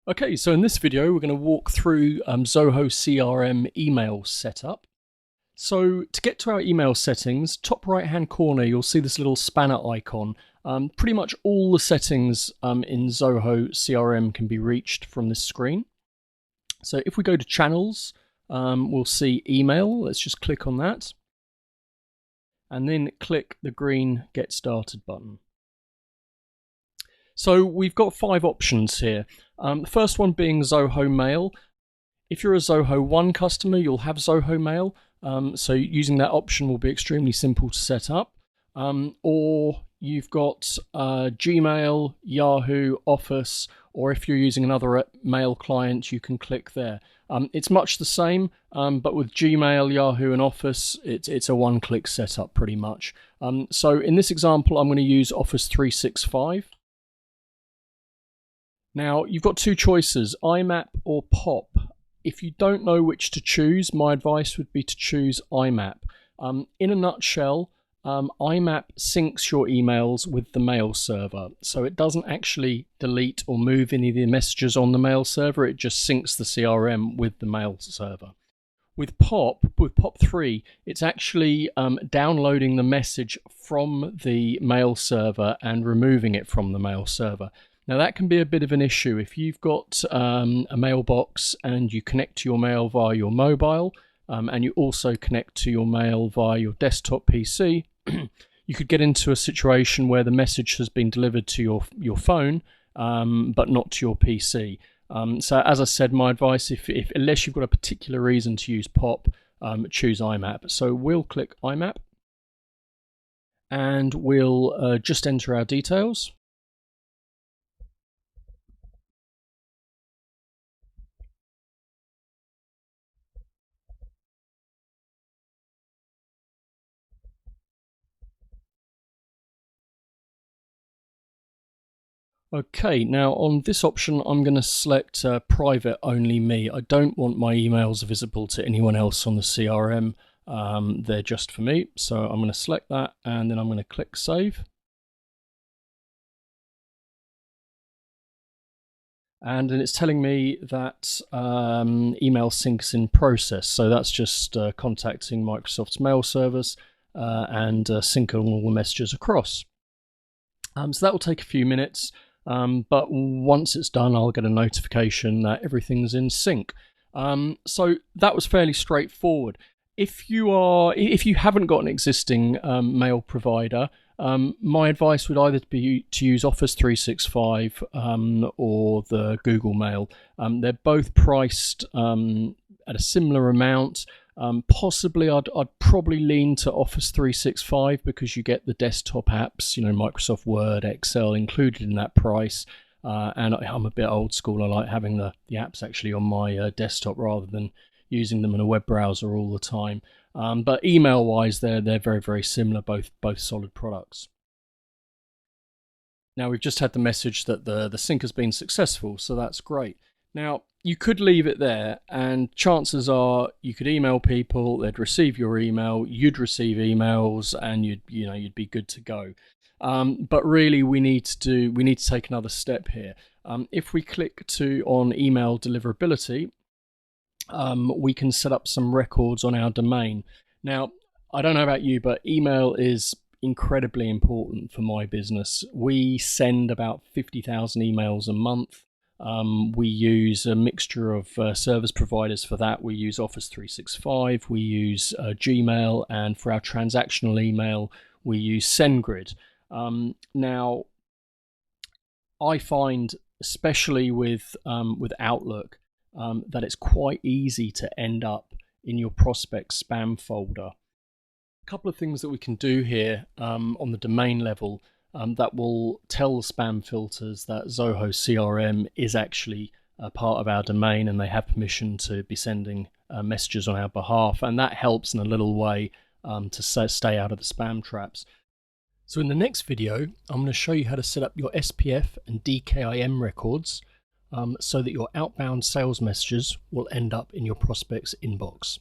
Okay, so in this video, we're going to walk through Zoho CRM email setup. So to get to our email settings, top right-hand corner, you'll see this little spanner icon. Pretty much all the settings in Zoho CRM can be reached from this screen. So if we go to channels, we'll see email. Let's just click on that. And then click the green Get Started button. So we've got 5 options here. The first one being Zoho Mail. If you're a Zoho 1 customer, you'll have Zoho Mail. So using that option will be extremely simple to set up. Or you've got Gmail, Yahoo, Office, or if you're using another mail client, you can click there. It's much the same, but with Gmail, Yahoo, and Office, it's a one-click setup pretty much. So in this example, I'm going to use Office 365. Now, you've got 2 choices, IMAP or POP. If you don't know which to choose, my advice would be to choose IMAP. In a nutshell, IMAP syncs your emails with the mail server. So it doesn't actually delete or move any of the messages on the mail server, it just syncs the CRM with the mail server. With POP 3, it's actually downloading the message from the mail server and removing it from the mail server. Now that can be a bit of an issue. If you've got a mailbox and you connect to your mail via your mobile and you also connect to your mail via your desktop PC, you could get into a situation where the message has been delivered to your phone but not to your PC. So as I said, my advice, if unless you've got a particular reason to use POP, choose IMAP. So we'll click IMAP and we'll just enter our details. Okay, now on this option, I'm going to select private only me. I don't want my emails visible to anyone else on the CRM. They're just for me. So I'm going to select that and then I'm going to click save. And then it's telling me that email syncs in process. So that's just contacting Microsoft's mail service and syncing all the messages across. So that will take a few minutes. But once it's done, I'll get a notification that everything's in sync. So that was fairly straightforward. If you haven't got an existing mail provider, my advice would either be to use Office 365 or the Google Mail. They're both priced at a similar amount. Possibly I'd probably lean to Office 365 because you get the desktop apps, Microsoft Word, Excel included in that price. And I'm a bit old school. I like having the apps actually on my desktop rather than using them in a web browser all the time. But email wise, they're very, very similar, both solid products. Now we've just had the message that the sync has been successful, so that's great. Now, you could leave it there, and chances are you could email people, they'd receive your email, you'd receive emails, and you'd be good to go. But really, we need to take another step here. If we click on email deliverability, we can set up some records on our domain. Now, I don't know about you, but email is incredibly important for my business. We send about 50,000 emails a month. We use a mixture of service providers for that. We use Office 365, we use Gmail, and for our transactional email, we use SendGrid. Now, I find, especially with Outlook, that it's quite easy to end up in your prospect spam folder. A couple of things that we can do here on the domain level that will tell the spam filters that Zoho CRM is actually a part of our domain and they have permission to be sending messages on our behalf, and that helps in a little way to stay out of the spam traps. So in the next video, I'm going to show you how to set up your SPF and DKIM records so that your outbound sales messages will end up in your prospect's inbox.